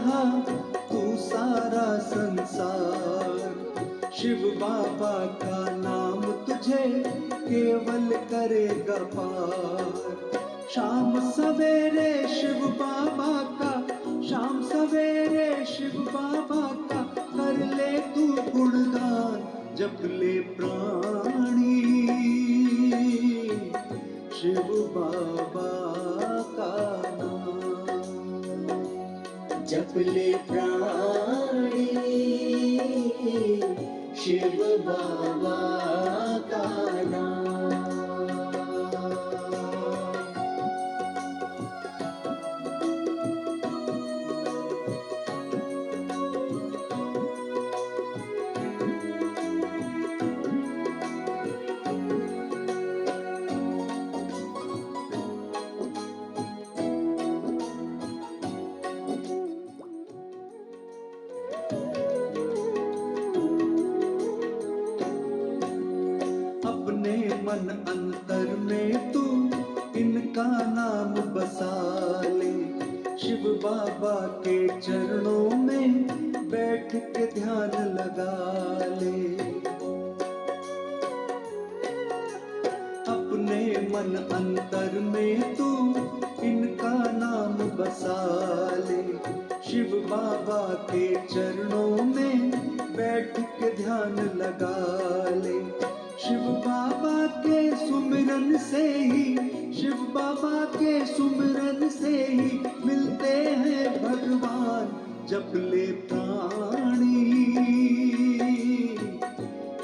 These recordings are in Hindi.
रहा तू सारा संसार। शिव बाबा का नाम तुझे केवल करेगा पार। शाम सवेरे शिव बाबा का, शाम सवेरे शिव बाबा का कर ले तू गुणगान। जप ले प्राणी शिव बाबा का नाम। जप ले प्राणी शिव बाबा का नाम। अपने मन अंतर में तू इनका नाम बसा ले। शिव बाबा के चरणों में बैठ के ध्यान लगा ले। अपने मन अंतर में तू इनका नाम बसा ले। शिव बाबा के चरणों में बैठ के ध्यान लगा ले। शिव बाबा के सुमिरन से ही, शिव बाबा के सुमिरन से ही मिलते हैं भगवान। जप ले प्राणी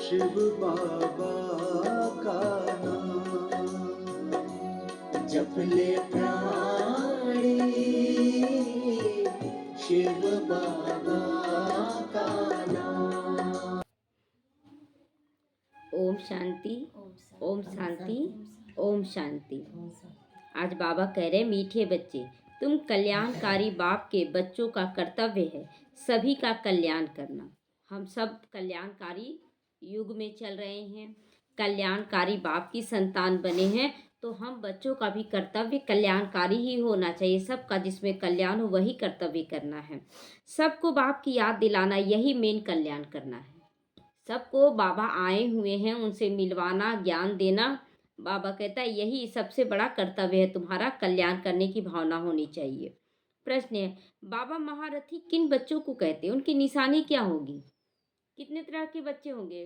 शिव बाबा का नाम। जप ले प्राणी शिव बाबा का नाम। ओम शांति, ओम शांति, ओम शांति। आज बाबा कह रहे मीठे बच्चे, तुम कल्याणकारी बाप के बच्चों का कर्तव्य है सभी का कल्याण करना। हम सब कल्याणकारी युग में चल रहे हैं, कल्याणकारी बाप की संतान बने हैं, तो हम बच्चों का भी कर्तव्य कल्याणकारी ही होना चाहिए। सबका जिसमें कल्याण हो वही कर्तव्य करना है। सबको बाप की याद दिलाना, यही मेन कल्याण करना है। सबको बाबा आए हुए हैं उनसे मिलवाना, ज्ञान देना। बाबा कहता है यही सबसे बड़ा कर्तव्य है, तुम्हारा कल्याण करने की भावना होनी चाहिए। प्रश्न है, बाबा महारथी किन बच्चों को कहते हैं, उनकी निशानी क्या होगी? कितने तरह के बच्चे होंगे?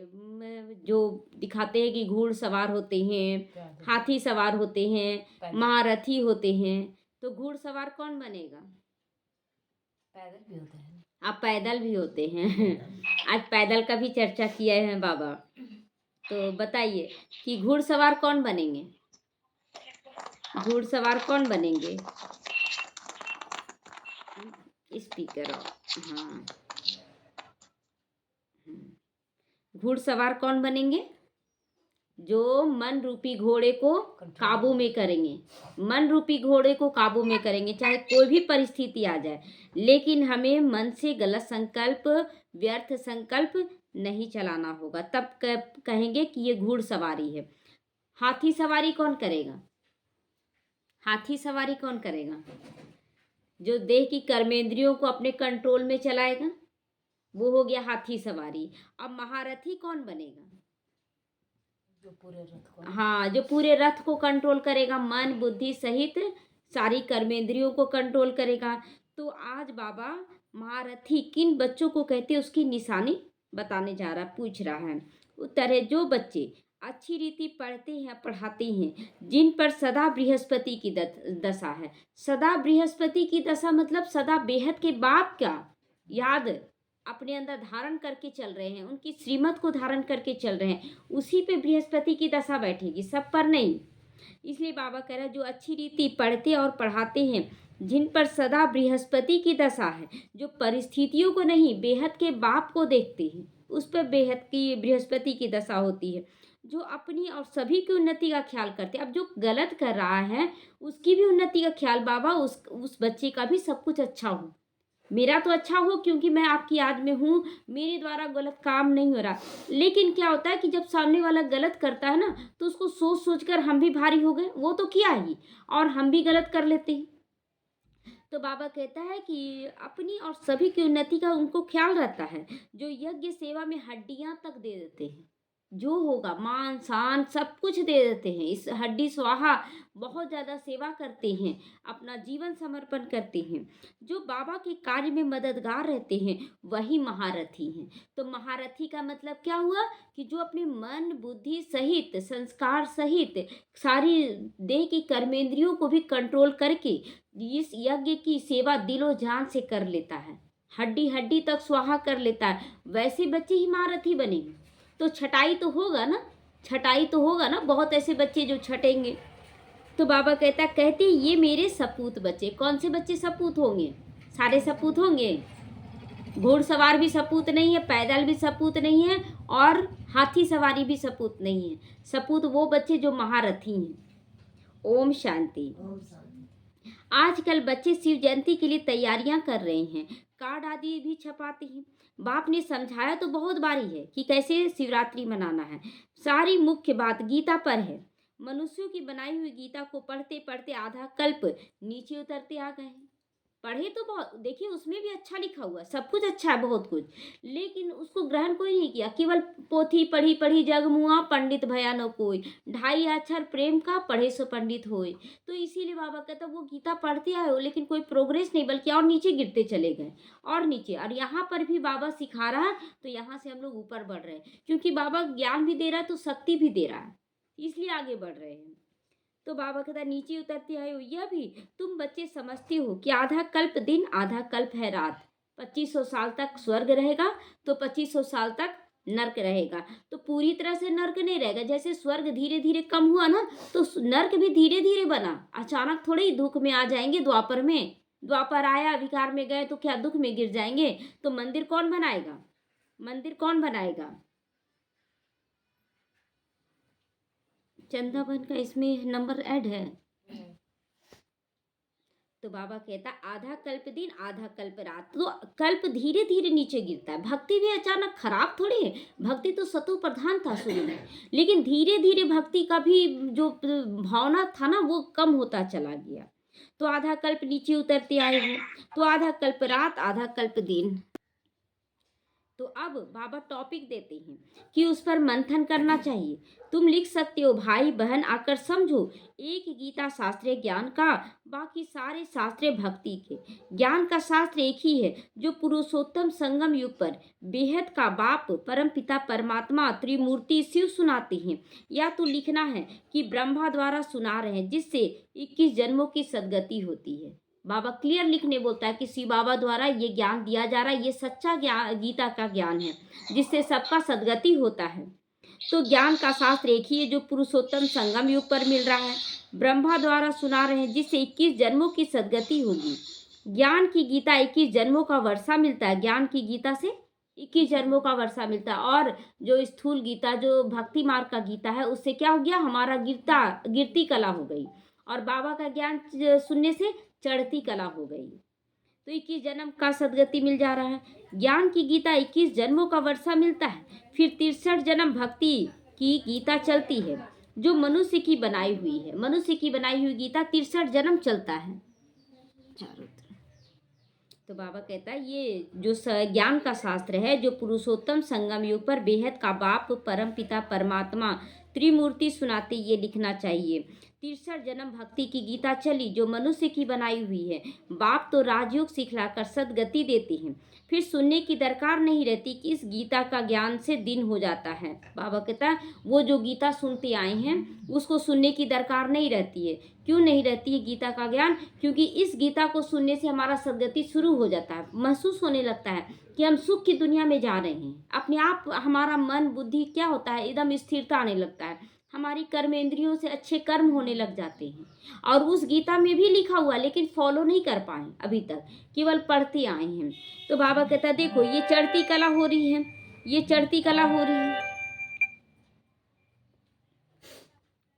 जो दिखाते हैं कि घोड़ सवार होते हैं, हाथी सवार होते हैं, महारथी होते हैं। तो घोड़ सवार कौन बनेगा? पैदल भी होते हैं। आप पैदल भी होते हैं। आज पैदल का भी चर्चा किया है बाबा। तो बताइए कि घुड़सवार कौन बनेंगे? घुड़सवार कौन बनेंगे? स्पीकर हाँ, घुड़सवार कौन बनेंगे? जो मन रूपी घोड़े को काबू में करेंगे। मन रूपी घोड़े को काबू में करेंगे चाहे कोई भी परिस्थिति आ जाए, लेकिन हमें मन से गलत संकल्प, व्यर्थ संकल्प नहीं चलाना होगा। तब कहेंगे कि ये घुड़सवारी है। हाथी सवारी कौन करेगा? हाथी सवारी कौन करेगा? जो देह की कर्मेंद्रियों को अपने कंट्रोल में चलाएगा, वो हो गया हाथी सवारी। अब महारथी कौन बनेगा? जो पूरे रथ को, हाँ, जो पूरे रथ को कंट्रोल करेगा, मन बुद्धि सहित सारी कर्मेंद्रियों को कंट्रोल करेगा। तो आज बाबा महारथी किन बच्चों को कहते हैं उसकी निशानी बताने जा रहा, पूछ रहा है। उत्तर है, जो बच्चे अच्छी रीति पढ़ते हैं, पढ़ाते हैं, जिन पर सदा बृहस्पति की दशा है। सदा बृहस्पति की दशा मतलब सदा बेहद के बाप का याद अपने अंदर धारण करके चल रहे हैं, उनकी श्रीमत को धारण करके चल रहे हैं, उसी पे बृहस्पति की दशा बैठेगी, सब पर नहीं। इसलिए बाबा कह रहा है, जो अच्छी रीति पढ़ते और पढ़ाते हैं, जिन पर सदा बृहस्पति की दशा है, जो परिस्थितियों को नहीं बेहद के बाप को देखते हैं, उस पर बेहद की बृहस्पति की दशा होती है। जो अपनी और सभी की उन्नति का ख्याल करते हैं। अब जो गलत कर रहा है उसकी भी उन्नति का ख्याल, बाबा उस बच्चे का भी सब कुछ अच्छा हो, मेरा तो अच्छा हो क्योंकि मैं आपकी याद में हूँ, मेरे द्वारा गलत काम नहीं हो रहा। लेकिन क्या होता है कि जब सामने वाला गलत करता है ना, तो उसको सोच सोच कर हम भी भारी हो गए, वो तो किया ही और हम भी गलत कर लेते हैं। तो बाबा कहता है कि अपनी और सभी की उन्नति का उनको ख्याल रहता है, जो यज्ञ सेवा में हड्डियां तक दे देते हैं, जो होगा मान शान सब कुछ दे देते हैं, इस हड्डी स्वाहा बहुत ज़्यादा सेवा करते हैं, अपना जीवन समर्पण करते हैं, जो बाबा के कार्य में मददगार रहते हैं, वही महारथी हैं। तो महारथी का मतलब क्या हुआ कि जो अपने मन बुद्धि सहित संस्कार सहित सारी देह की कर्मेंद्रियों को भी कंट्रोल करके इस यज्ञ की सेवा दिलो जान से कर लेता है, हड्डी हड्डी तक स्वाहा कर लेता है, वैसे बच्चे ही महारथी बनेंगे। तो छटाई तो होगा ना, छटाई तो होगा ना, बहुत ऐसे बच्चे जो छटेंगे। तो बाबा कहते ये मेरे सपूत बच्चे। कौन से बच्चे सपूत होंगे? सारे सपूत होंगे? घोड़सवार भी सपूत नहीं है, पैदल भी सपूत नहीं है, और हाथी सवारी भी सपूत नहीं है। सपूत वो बच्चे जो महारथी हैं। ओम शांति। आजकल बच्चे शिव जयंती के लिए तैयारियां कर रहे हैं, कार्ड आदि भी छपाते हैं। बाप ने समझाया तो बहुत बारी है कि कैसे शिवरात्रि मनाना है। सारी मुख्य बात गीता पर है। मनुष्यों की बनाई हुई गीता को पढ़ते पढ़ते आधा कल्प नीचे उतरते आ गए हैं। पढ़े तो बहुत, देखिए उसमें भी अच्छा लिखा हुआ, सब कुछ अच्छा है, बहुत कुछ, लेकिन उसको ग्रहण कोई नहीं किया। केवल पोथी पढ़ी पढ़ी जग मुआ, पंडित भया न कोई, ढाई अक्षर प्रेम का पढ़े सो पंडित होए। तो इसीलिए बाबा कहता वो गीता पढ़ते आए हो, लेकिन कोई प्रोग्रेस नहीं, बल्कि और नीचे गिरते चले गए और नीचे। और यहाँ पर भी बाबा सिखा रहा है, तो यहाँ से हम लोग ऊपर बढ़ रहे हैं, क्योंकि बाबा ज्ञान भी दे रहा है तो शक्ति भी दे रहा है, इसलिए आगे बढ़ रहे हैं। तो बाबा कहता नीचे उतरते आए हो, यह भी तुम बच्चे समझते हो कि आधा कल्प दिन आधा कल्प है रात। 2500 साल तक स्वर्ग रहेगा तो 2500 साल तक नर्क रहेगा। तो पूरी तरह से नर्क नहीं रहेगा, जैसे स्वर्ग धीरे धीरे कम हुआ ना, तो नर्क भी धीरे धीरे बना, अचानक थोड़े ही दुख में आ जाएंगे। द्वापर में, द्वापर आया विकार में गए तो क्या दुख में गिर जाएंगे? तो मंदिर कौन बनाएगा? मंदिर कौन बनाएगा? चंदावन का इसमें नंबर ऐड है। तो बाबा कहता आधा कल्प दिन आधा कल्प रात। तो कल्प धीरे धीरे नीचे गिरता है। भक्ति भी अचानक खराब थोड़ी है, भक्ति तो सतो प्रधान था शुरू में, लेकिन धीरे धीरे भक्ति का भी जो भावना था ना वो कम होता चला गया। तो आधा कल्प नीचे उतरते आए हैं, तो आधा कल्प रात आधा कल्प दिन। तो अब बाबा टॉपिक देते हैं कि उस पर मंथन करना चाहिए। तुम लिख सकते हो भाई बहन आकर समझो, एक गीता शास्त्रीय ज्ञान का, बाकी सारे शास्त्रीय भक्ति के। ज्ञान का शास्त्र एक ही है जो पुरुषोत्तम संगम युग पर बेहद का बाप परम पिता परमात्मा त्रिमूर्ति शिव सुनाते हैं, या तो लिखना है कि ब्रह्मा द्वारा सुना रहे हैं, जिससे 21 जन्मों की सदगति होती है। बाबा क्लियर लिखने बोलता है कि शिव बाबा द्वारा ये ज्ञान दिया जा रहा है, ये सच्चा ज्ञान गीता का ज्ञान है, जिससे सबका सदगति होता है। तो ज्ञान का शास्त्र एक ही है जो पुरुषोत्तम संगम युग पर मिल रहा है, ब्रह्मा द्वारा सुना रहे हैं, जिससे 21 जन्मों की सदगति होगी। ज्ञान की गीता 21 जन्मों का वर्षा मिलता है, ज्ञान की गीता से 21 जन्मों का वर्षा मिलता है। और जो स्थूल गीता जो भक्ति मार्ग का गीता है, उससे क्या हो गया, हमारा गिरती कला हो गई, और बाबा का ज्ञान सुनने से चढ़ती कला हो गई। तो 21 जन्म का सदगति मिल जा रहा है। ज्ञान की गीता 21 जन्मों का वर्षा मिलता है, फिर 63 जन्म भक्ति की गीता चलती है जो मनुष्य की बनाई हुई है। मनुष्य की बनाई हुई गीता 63 जन्म चलता है चारों तरफ। तो बाबा कहता है ये जो ज्ञान का शास्त्र है जो पुरुषोत्तम संगम युग पर बेहद का बाप परम पिता परमात्मा त्रिमूर्ति सुनाते, ये लिखना चाहिए। 63 जन्म भक्ति की गीता चली जो मनुष्य की बनाई हुई है। बाप तो राजयोग सिखलाकर सदगति देते हैं, फिर सुनने की दरकार नहीं रहती कि इस गीता का ज्ञान से दिन हो जाता है। बाबा कहता है वो जो गीता सुनते आए हैं उसको सुनने की दरकार नहीं रहती है। क्यों नहीं रहती है गीता का ज्ञान? क्योंकि इस गीता को सुनने से हमारा सदगति शुरू हो जाता है, महसूस होने लगता है कि हम सुख की दुनिया में जा रहे हैं। अपने आप हमारा मन बुद्धि क्या होता है, एकदम स्थिरता आने लगता है, हमारी कर्मेंद्रियों से अच्छे कर्म होने लग जाते हैं। और उस गीता में भी लिखा हुआ लेकिन फॉलो नहीं कर पाए अभी तक, केवल पढ़ते आए हैं। तो बाबा कहता है देखो ये चढ़ती कला हो रही है, ये चढ़ती कला हो रही है,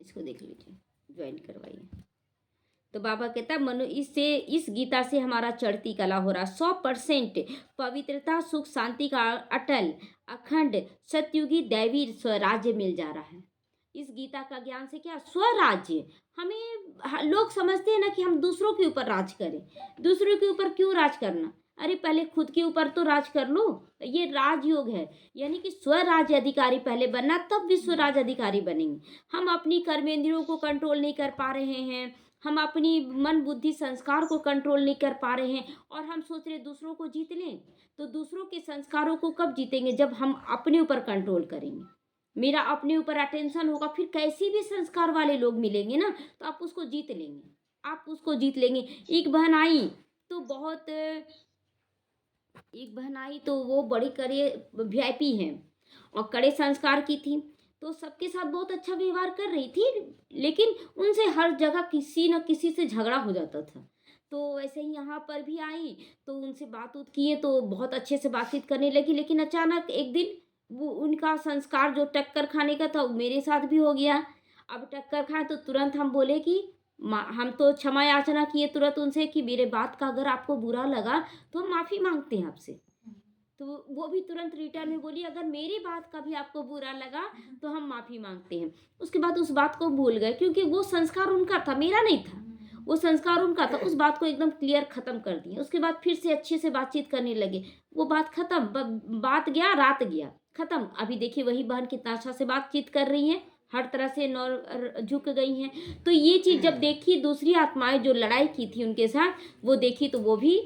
इसको देख लीजिए, ज्वाइन करवाइए। तो बाबा कहता है इस गीता से हमारा चढ़ती कला हो रहा, 100% पवित्रता सुख शांति का अटल अखंड सतयुगी दैवी स्वराज्य मिल जा रहा है। इस गीता का ज्ञान से क्या स्वराज्य। लोग समझते हैं ना कि हम दूसरों के ऊपर राज करें। दूसरों के ऊपर क्यों राज करना? अरे पहले खुद के ऊपर तो राज कर लो। ये राजयोग है, यानी कि स्वराज्य अधिकारी पहले बनना, तब विश्व राज अधिकारी बनेंगे। हम अपनी कर्मेंद्रियों को कंट्रोल नहीं कर पा रहे हैं, हम अपनी मन बुद्धि संस्कार को कंट्रोल नहीं कर पा रहे हैं, और हम सोच रहे दूसरों को जीत लें। तो दूसरों के संस्कारों को कब जीतेंगे? जब हम अपने ऊपर कंट्रोल करेंगे। मेरा अपने ऊपर अटेंशन होगा, फिर कैसी भी संस्कार वाले लोग मिलेंगे ना, तो आप उसको जीत लेंगे, आप उसको जीत लेंगे। एक बहन आई तो बहुत एक बहन आई तो वो बड़ी कड़े वीआईपी हैं और कड़े संस्कार की थी, तो सबके साथ बहुत अच्छा व्यवहार कर रही थी, लेकिन उनसे हर जगह किसी न किसी से झगड़ा हो जाता था। तो वैसे ही यहाँ पर भी आई, तो उनसे बात उत किए तो बहुत अच्छे से बातचीत करने लगी, लेकिन अचानक एक दिन वो उनका संस्कार जो टक्कर खाने का था वो मेरे साथ भी हो गया। अब टक्कर खाए तो तुरंत हम बोले कि हम तो क्षमा याचना किए तुरंत उनसे कि मेरे बात का अगर आपको बुरा लगा तो हम माफ़ी मांगते हैं आपसे। तो वो भी तुरंत रिटर्न में बोली, अगर मेरी बात का भी आपको बुरा लगा तो हम माफ़ी मांगते हैं। उसके बाद उस बात को भूल गए, क्योंकि वो संस्कार उनका था, मेरा नहीं था। वो संस्कार उनका था, उस बात को एकदम क्लियर ख़त्म कर दिए। उसके बाद फिर से अच्छे से बातचीत करने लगे। वो बात ख़त्म, बात गया रात गया ख़त्म। अभी देखिए वही बहन कितना अच्छा से बातचीत कर रही हैं, हर तरह से झुक गई हैं। तो ये चीज़ जब देखी, दूसरी आत्माएं जो लड़ाई की थी उनके साथ, वो देखी तो वो भी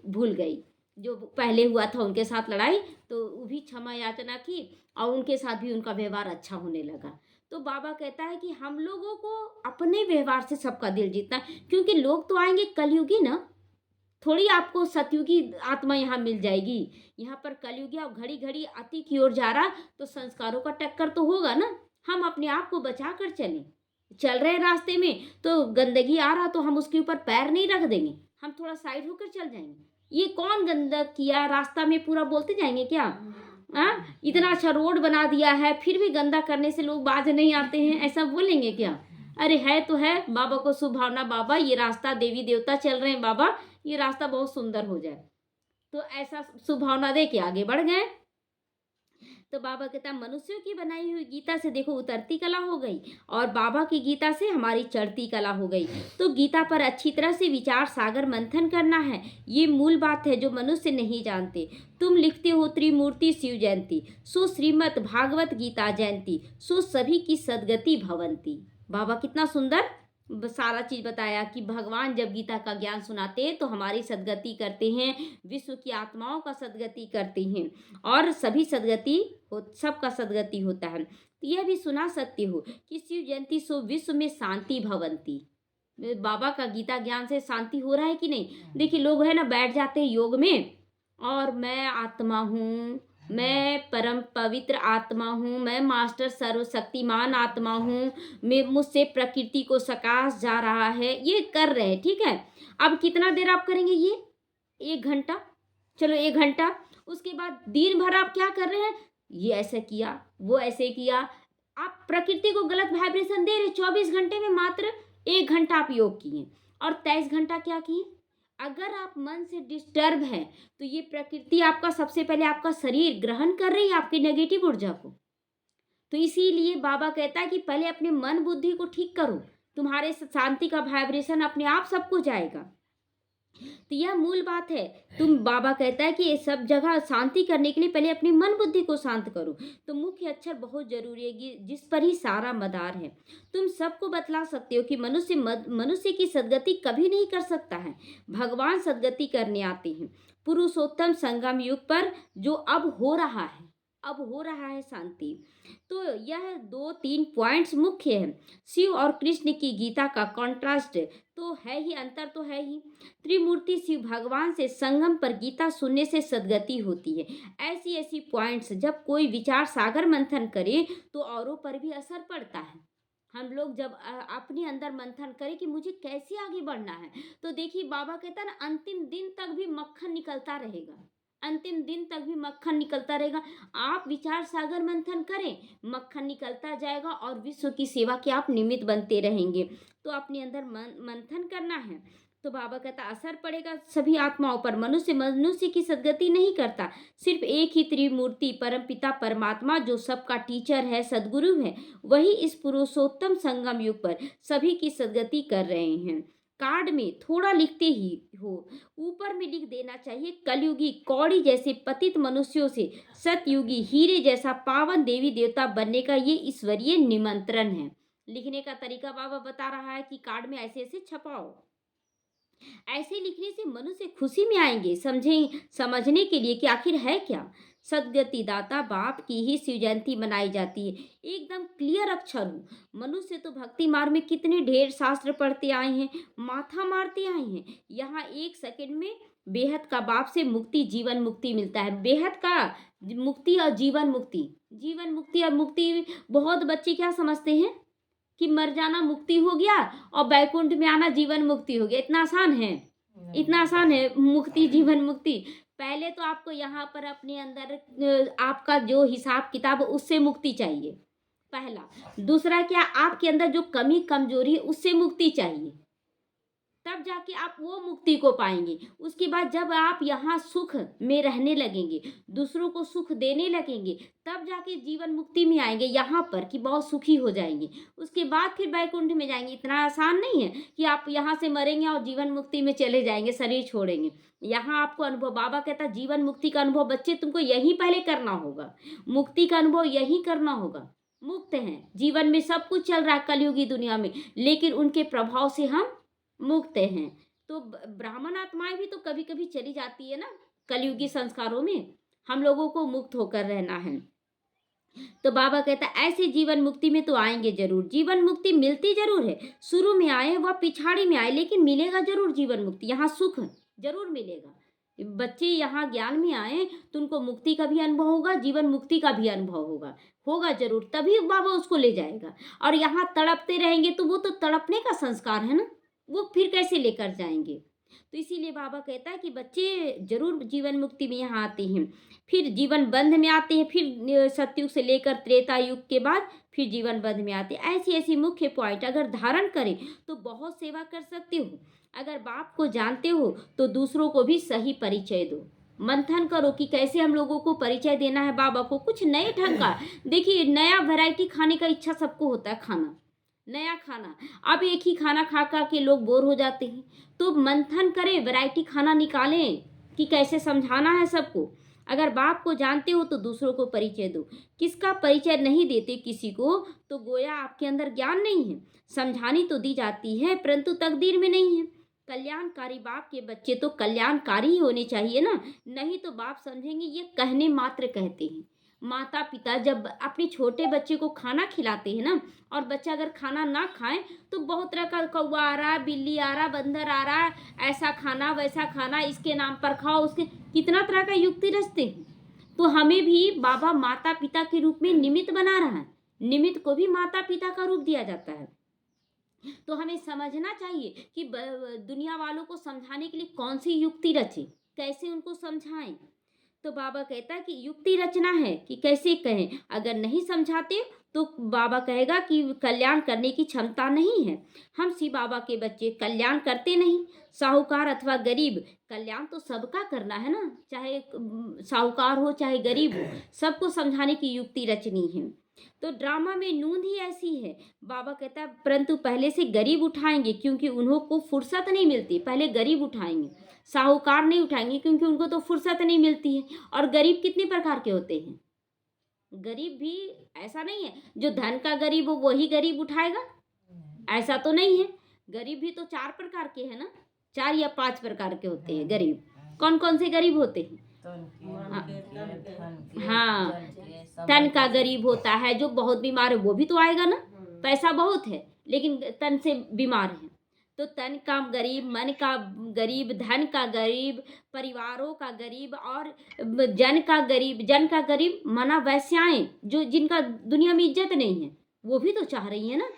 भूल गई जो पहले हुआ था उनके साथ लड़ाई, तो वो भी क्षमा याचना की और उनके साथ भी उनका व्यवहार अच्छा होने लगा। तो बाबा कहता है कि हम लोगों को अपने व्यवहार से सबका दिल जीतना है, क्योंकि लोग तो आएंगे कलयुगी ना, थोड़ी आपको सतयुगी आत्मा यहाँ मिल जाएगी। यहाँ पर कलयुगी और घड़ी घड़ी अति की ओर जा रहा, तो संस्कारों का टक्कर तो होगा ना। हम अपने आप को बचा कर चलें। चल रहे रास्ते में तो गंदगी आ रहा, तो हम उसके ऊपर पैर नहीं रख देंगे, हम थोड़ा साइड होकर चल जाएंगे। ये कौन गंदा किया रास्ता में पूरा बोलते जाएंगे क्या? इतना अच्छा रोड बना दिया है, फिर भी गंदा करने से लोग बाज नहीं आते हैं, ऐसा बोलेंगे क्या? अरे है तो है, बाबा को सुभावना, बाबा ये रास्ता देवी देवता चल रहे हैं, बाबा ये रास्ता बहुत सुंदर हो जाए, तो ऐसा सुभावना दे के आगे बढ़ गए। तो बाबा कहता मनुष्यों की बनाई हुई गीता से देखो उतरती कला हो गई, और बाबा की गीता से हमारी चढ़ती कला हो गई। तो गीता पर अच्छी तरह से विचार सागर मंथन करना है, ये मूल बात है जो मनुष्य नहीं जानते। तुम लिखते हो त्रिमूर्ति शिव जयंती, सो श्रीमद् भागवत गीता जयंती, सो सभी की सदगति भवंती। बाबा कितना सुंदर सारा चीज बताया कि भगवान जब गीता का ज्ञान सुनाते हैं तो हमारी सदगति करते हैं, विश्व की आत्माओं का सदगति करते हैं, और सभी सदगति हो, सबका सदगति होता है। तो यह भी सुना सकते हो कि शिव जयंती सो विश्व में शांति भवंती। बाबा का गीता ज्ञान से शांति हो रहा है कि नहीं? देखिए लोग है ना बैठ जाते हैं योग में, और मैं आत्मा हूँ, मैं परम पवित्र आत्मा हूँ, मैं मास्टर सर्वशक्तिमान आत्मा हूँ, मैं मुझसे प्रकृति को सकाश जा रहा है, ये कर रहे हैं, ठीक है। अब कितना देर आप करेंगे ये? 1 घंटा, चलो 1 घंटा। उसके बाद दिन भर आप क्या कर रहे हैं? ये ऐसे किया, वो ऐसे किया, आप प्रकृति को गलत वाइब्रेशन दे रहे। 24 घंटे में मात्र 1 घंटा आप योग किए, और 23 घंटा क्या किए? अगर आप मन से डिस्टर्ब हैं तो ये प्रकृति आपका, सबसे पहले आपका शरीर ग्रहण कर रही है आपकी नेगेटिव ऊर्जा को। तो इसीलिए बाबा कहता है कि पहले अपने मन बुद्धि को ठीक करो, तुम्हारे शांति का वाइब्रेशन अपने आप सबको जाएगा। तो यह मूल बात है। बाबा कहता है कि ये सब जगह शांति करने के लिए पहले अपनी मन बुद्धि को शांत करो। तो मुख्य अक्षर बहुत जरूरी है, जिस पर ही सारा मदार है। तुम सबको बतला सकते हो कि मनुष्य की सदगति कभी नहीं कर सकता है, भगवान सदगति करने आते हैं। पुरुषोत्तम संगम युग पर जो अब हो रहा है शांति। तो यह 2-3 पॉइंट्स मुख्य है। शिव और कृष्ण की गीता का कॉन्ट्रास्ट तो है ही, अंतर तो है ही। त्रिमूर्ति शिव भगवान से संगम पर गीता सुनने से सदगति होती है। ऐसी पॉइंट्स जब कोई विचार सागर मंथन करे तो औरों पर भी असर पड़ता है। हम लोग जब अपने अंदर मंथन करें कि मुझे कैसे आगे बढ़ना है, तो देखिए बाबा कहता है ना, अंतिम दिन तक भी मक्खन निकलता रहेगा, अंतिम दिन तक भी मक्खन निकलता रहेगा। आप विचार सागर मंथन करें, मक्खन निकलता जाएगा, और विश्व की सेवा के आप निमित्त बनते रहेंगे। तो अपने अंदर मंथन करना है। तो बाबा कहता असर पड़ेगा सभी आत्माओं पर। मनुष्य मनुष्य की सदगति नहीं करता। सिर्फ एक ही त्रिमूर्ति परमपिता परमात्मा जो सबका टीचर है, सदगुरु है, वही इस पुरुषोत्तम संगम युग पर सभी की सदगति कर रहे हैं। कार्ड में थोड़ा लिखते ही हो, ऊपर में लिख देना चाहिए, कलयुगी कौड़ी जैसे पतित मनुष्यों से सतयुगी हीरे जैसा पावन देवी देवता बनने का ये ईश्वरीय निमंत्रण है। लिखने का तरीका बाबा बता रहा है कि कार्ड में ऐसे ऐसे छपाओ। ऐसे लिखने से मनुष्य खुशी में आएंगे समझने के लिए कि आखिर है क्या। सदगति दाता बाप की ही शिव जयंती मनाई जाती है। एकदम क्लियर अक्षर हो। मनुष्य तो भक्ति मार्ग में कितने ढेर शास्त्र पढ़ते आए हैं, माथा मारते आए हैं। यहाँ एक सेकंड में बेहद का बाप से मुक्ति जीवन मुक्ति मिलता है। बेहद का मुक्ति और जीवन मुक्ति, जीवन मुक्ति और मुक्ति। बहुत बच्चे क्या समझते हैं कि मर जाना मुक्ति हो गया और बैकुंठ में आना जीवन मुक्ति हो गया। इतना आसान है, इतना आसान है मुक्ति जीवन मुक्ति। पहले तो आपको यहाँ पर अपने अंदर आपका जो हिसाब किताब उससे मुक्ति चाहिए, पहला। दूसरा क्या, आपके अंदर जो कमी कमजोरी है उससे मुक्ति चाहिए, तब जाके आप वो मुक्ति को पाएंगे। उसके बाद जब आप यहाँ सुख में रहने लगेंगे, दूसरों को सुख देने लगेंगे, तब जाके जीवन मुक्ति में आएंगे यहाँ पर कि बहुत सुखी हो जाएंगे। उसके बाद फिर बैकुंठ में जाएंगे। इतना आसान नहीं है कि आप यहाँ से मरेंगे और जीवन मुक्ति में चले जाएंगे, शरीर छोड़ेंगे। यहाँ आपको अनुभव, बाबा कहता जीवन मुक्ति का अनुभव बच्चे तुमको यहीं पहले करना होगा। मुक्ति का अनुभव यहीं करना होगा। मुक्त हैं, जीवन में सब कुछ चल रहा है कलयुगी दुनिया में, लेकिन उनके प्रभाव से हम मुक्त हैं। तो ब्राह्मण आत्माएं भी तो कभी कभी चली जाती है ना कलयुगी संस्कारों में। हम लोगों को मुक्त होकर रहना है। तो बाबा कहता ऐसे जीवन मुक्ति में तो आएंगे जरूर। जीवन मुक्ति मिलती जरूर है, शुरू में आए व पिछाड़ी में आए, लेकिन मिलेगा जरूर जीवन मुक्ति। यहाँ सुख जरूर मिलेगा। बच्चे यहाँ ज्ञान में आए तो उनको मुक्ति का भी अनुभव होगा, जीवन मुक्ति का भी अनुभव होगा जरूर, तभी बाबा उसको ले जाएगा। और यहाँ तड़पते रहेंगे तो वो तो तड़पने का संस्कार है ना, वो फिर कैसे लेकर जाएंगे। तो इसीलिए बाबा कहता है कि बच्चे जरूर जीवन मुक्ति में यहाँ आते हैं, फिर जीवन बंध में आते हैं, फिर सतयुग से लेकर त्रेता युग के बाद फिर जीवन बंध में आते हैं। ऐसी ऐसी मुख्य पॉइंट अगर धारण करें तो बहुत सेवा कर सकते हो। अगर बाप को जानते हो तो दूसरों को भी सही परिचय दो। मंथन करो कि कैसे हम लोगों को परिचय देना है बाबा को, कुछ नए ढंग का। देखिए नया वैरायटी खाने का इच्छा सबको होता है, खाना नया खाना। अब एक ही खाना खा खा के लोग बोर हो जाते हैं। तो मंथन करें, वैरायटी खाना निकालें कि कैसे समझाना है सबको। अगर बाप को जानते हो तो दूसरों को परिचय दो। किसका परिचय नहीं देते किसी को तो गोया आपके अंदर ज्ञान नहीं है। समझानी तो दी जाती है परंतु तकदीर में नहीं है। कल्याणकारी बाप के बच्चे तो कल्याणकारी ही होने चाहिए ना, नहीं तो बाप समझेंगे ये कहने मात्र कहते हैं। माता पिता जब अपने छोटे बच्चे को खाना खिलाते हैं ना, और बच्चा अगर खाना ना खाए तो बहुत तरह का कौवा आ रहा, बिल्ली आ रहा, बंदर आ रहा, ऐसा खाना वैसा खाना, इसके नाम पर खाओ, उसके कितना तरह का युक्ति रचते हैं। तो हमें भी बाबा माता पिता के रूप में निमित्त बना रहा है। निमित्त को भी माता पिता का रूप दिया जाता है। तो हमें समझना चाहिए कि दुनिया वालों को समझाने के लिए कौन सी युक्ति रचे, कैसे उनको समझाएं। तो बाबा कहता है कि युक्ति रचना है कि कैसे कहें। अगर नहीं समझाते तो बाबा कहेगा कि कल्याण करने की क्षमता नहीं है। हम शिव बाबा के बच्चे कल्याण करते नहीं। साहूकार अथवा गरीब, कल्याण तो सबका करना है ना, चाहे साहूकार हो चाहे गरीब हो, सबको समझाने की युक्ति रचनी है। तो ड्रामा में नूंद ही ऐसी है। बाबा कहता है परंतु पहले से गरीब उठाएंगे क्योंकि उन्हों को फुर्सत नहीं मिलती। पहले गरीब उठाएंगे, साहूकार नहीं उठाएंगे क्योंकि उनको तो फुर्सत नहीं मिलती है। और गरीब कितने प्रकार के होते हैं। गरीब भी ऐसा नहीं है जो धन का गरीब हो वही गरीब उठाएगा, ऐसा तो नहीं है। गरीब भी तो 4 प्रकार के हैं ना, 4 या 5 प्रकार के होते हैं गरीब। कौन कौन से गरीब होते हैं। हाँ, तन का गरीब होता है जो बहुत बीमार है, वो भी तो आएगा ना। पैसा बहुत है लेकिन तन से बीमार है, तो तन का गरीब, मन का गरीब, धन का गरीब, परिवारों का गरीब और जन का गरीब। जन का गरीब माना वैश्याएं जो जिनका दुनिया में इज्जत नहीं है, वो भी तो चाह रही है ना।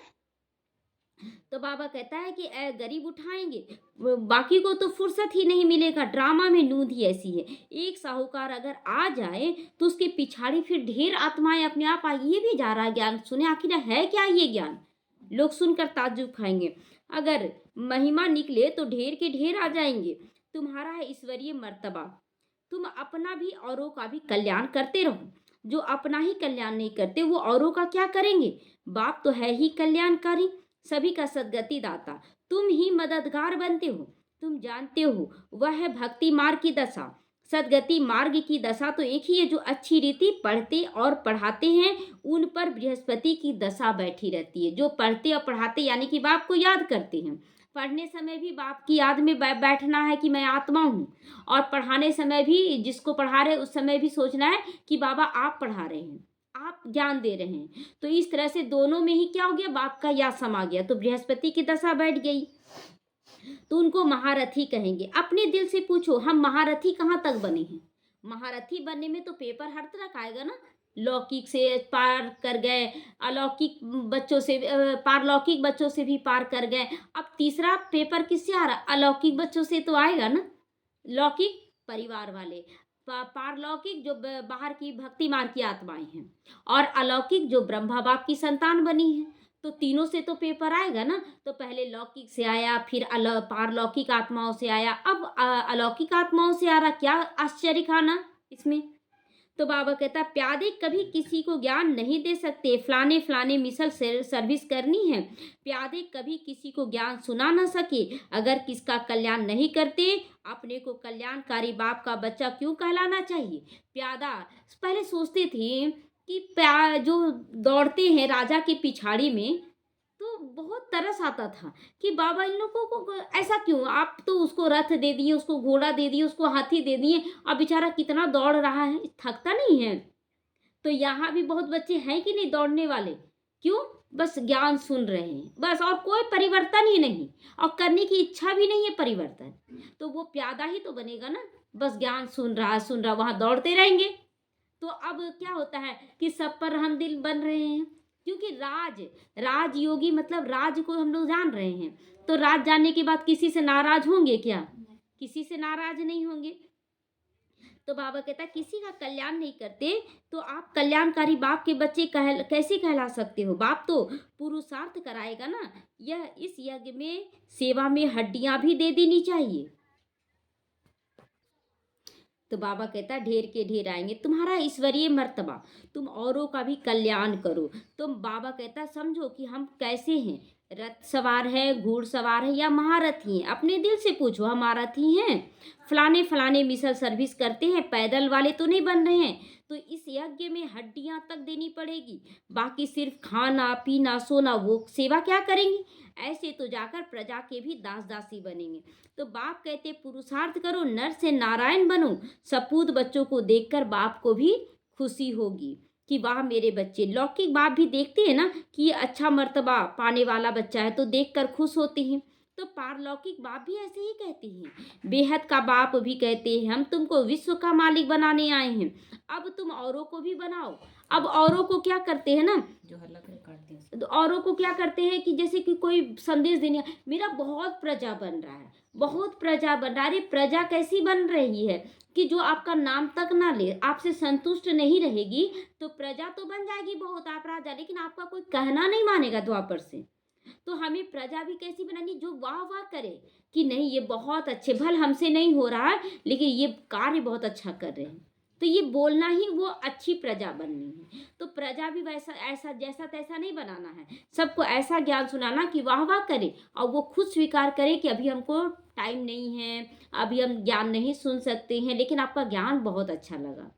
तो बाबा कहता है कि गरीब उठाएंगे, बाकी को तो फुर्सत ही नहीं मिलेगा। ड्रामा में नूंद ही ऐसी है। एक साहूकार अगर आ जाए तो उसके पिछाड़ी फिर ढेर आत्माएं अपने आप आ, ये भी जा रहा है ज्ञान सुने, आखिर है क्या ये ज्ञान। लोग सुनकर ताज्जुब खाएंगे। अगर महिमा निकले तो ढेर के ढेर आ जाएंगे। तुम्हारा है ईश्वरीय मर्तबा, तुम अपना भी औरों का भी कल्याण करते रहो। जो अपना ही कल्याण नहीं करते वो औरों का क्या करेंगे। बाप तो है ही कल्याणकारी, सभी का सद्गति दाता, तुम ही मददगार बनते हो। तुम जानते हो वह है भक्ति मार्ग की दशा। सद्गति मार्ग की दशा तो एक ही है, जो अच्छी रीति पढ़ते और पढ़ाते हैं उन पर बृहस्पति की दशा बैठी रहती है। जो पढ़ते और पढ़ाते यानी कि बाप को याद करते हैं, पढ़ने समय भी बाप की याद में बैठना है कि मैं आत्मा हूँ, और पढ़ाने समय भी जिसको पढ़ा रहे उस समय भी सोचना है कि बाबा आप पढ़ा रहे हैं, आप ज्ञान दे रहे हैं। तो इस तरह से दोनों में ही क्या हो गया, बाप का याद समा गया, तो बृहस्पति की दशा बैठ गई। तो उनको महारथी कहेंगे। अपने दिल से पूछो हम महारथी कहाँ तक बने हैं। महारथी बनने में तो पेपर हर तरह का आएगा ना, लौकिक से पार कर गए, अलौकिक बच्चों से पारलौकिक बच्चों से भी पार कर गए। अब तीसरा पेपर किससे आ रहा, अलौकिक बच्चों से तो आएगा ना। लौकिक परिवार वाले, पारलौकिक जो बाहर की भक्ति मार्ग की आत्माएं हैं, और अलौकिक जो ब्रह्मा बाप की संतान बनी है। तो तीनों से तो पेपर आएगा ना। तो पहले लौकिक से आया, फिर पारलौकिक आत्माओं से आया, अब अलौकिक आत्माओं से आ रहा। क्या आश्चर्य खाना इसमें। तो बाबा कहता प्यादे कभी किसी को ज्ञान नहीं दे सकते, फलाने फलाने मिसल सर्विस करनी है। प्यादे कभी किसी को ज्ञान सुना ना सके, अगर किसका कल्याण नहीं करते अपने को कल्याणकारी बाप का बच्चा क्यों कहलाना चाहिए। प्यादा पहले सोचते थे कि जो दौड़ते हैं राजा के पिछाड़ी में, तो बहुत तरस आता था कि बाबा इन लोगों को ऐसा क्यों, आप तो उसको रथ दे दिए, उसको घोड़ा दे दिए, उसको हाथी दे दिए, अब बेचारा कितना दौड़ रहा है, थकता नहीं है। तो यहाँ भी बहुत बच्चे हैं कि नहीं दौड़ने वाले, क्यों, बस ज्ञान सुन रहे हैं बस, और कोई परिवर्तन ही नहीं, और करने की इच्छा भी नहीं है परिवर्तन। तो वो प्यादा ही तो बनेगा ना, बस ज्ञान सुन रहा वहाँ दौड़ते रहेंगे। तो अब क्या होता है कि सब पर हम दिल बन रहे हैं, क्योंकि राजयोगी मतलब राज को हम लोग जान रहे हैं। तो राज जानने के बाद किसी से नाराज होंगे क्या, किसी से नाराज नहीं होंगे। तो बाबा कहता किसी का कल्याण नहीं करते तो आप कल्याणकारी बाप के बच्चे कैसे कहला सकते हो। बाप तो पुरुषार्थ कराएगा ना। यह इस यज्ञ में सेवा में हड्डियां भी दे देनी चाहिए। तो बाबा कहता ढेर के ढेर आएंगे, तुम्हारा ईश्वरीय मर्तबा, तुम औरों का भी कल्याण करो। तो बाबा कहता समझो कि हम कैसे हैं, रथ सवार है, घोड़ सवार है या महारथी हैं। अपने दिल से पूछो हम महारथी हैं, फलाने फलाने मिसल सर्विस करते हैं, पैदल वाले तो नहीं बन रहे हैं। तो इस यज्ञ में हड्डियां तक देनी पड़ेगी, बाकी सिर्फ खाना पीना सोना वो सेवा क्या करेंगी। ऐसे तो जाकर प्रजा के भी दास दासी बनेंगे। तो बाप कहते पुरुषार्थ करो, नर से नारायण बनो। सपूत बच्चों को देखकर बाप को भी खुशी होगी कि वाह मेरे बच्चे। लौकिक बाप भी देखते हैं ना कि ये अच्छा मर्तबा पाने वाला बच्चा है, तो देखकर खुश होते हैं। तो पारलौकिक बाप भी ऐसे ही कहते हैं। बेहद का बाप भी कहते हैं हम तुमको विश्व का मालिक बनाने आए हैं, अब तुम औरों को भी बनाओ। अब औरों को क्या करते हैं ना, जो हल्ला कर काट दिया। तो औरों को क्या करते हैं कि जैसे कि कोई संदेश देने, मेरा बहुत प्रजा बन रहा है, बहुत प्रजा बन रहा है। अरे प्रजा कैसी बन रही है कि जो आपका नाम तक ना ले, आपसे संतुष्ट नहीं रहेगी। तो प्रजा तो बन जाएगी बहुत, आप राजा, लेकिन आपका कोई कहना नहीं मानेगा द्वापर से। तो हमें प्रजा भी कैसी बनानी, जो वाह वाह करे कि नहीं ये बहुत अच्छे, भल हमसे नहीं हो रहा है लेकिन ये कार्य बहुत अच्छा कर रहे हैं। तो ये बोलना ही वो अच्छी प्रजा बननी है। तो प्रजा भी वैसा ऐसा जैसा तैसा नहीं बनाना है, सबको ऐसा ज्ञान सुनाना कि वाह वाह करे और वो खुद स्वीकार करे कि अभी हमको टाइम नहीं है, अभी हम ज्ञान नहीं सुन सकते हैं, लेकिन आपका ज्ञान बहुत अच्छा लगा।